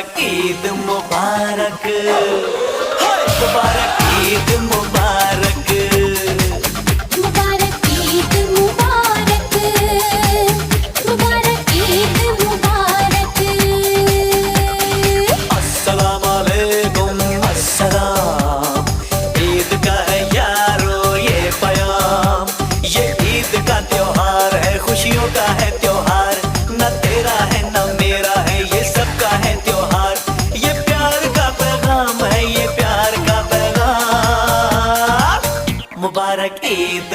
मुबारक ईद मुबारक, मुबारक ईद मुबारक, मुबारक ईद मुबारक, मुबारक ईद मुबारक। अस्सलाम वालेकुम अस्सलाम। ईद का है यारो ये पैगाम, ये ईद का त्योहार है, खुशियों का है त्योहार। न तेरा है न मेरा है, ये सबका है त्योहार। ये प्यार का पैगाम है, ये प्यार का पैगाम। मुबारक ईद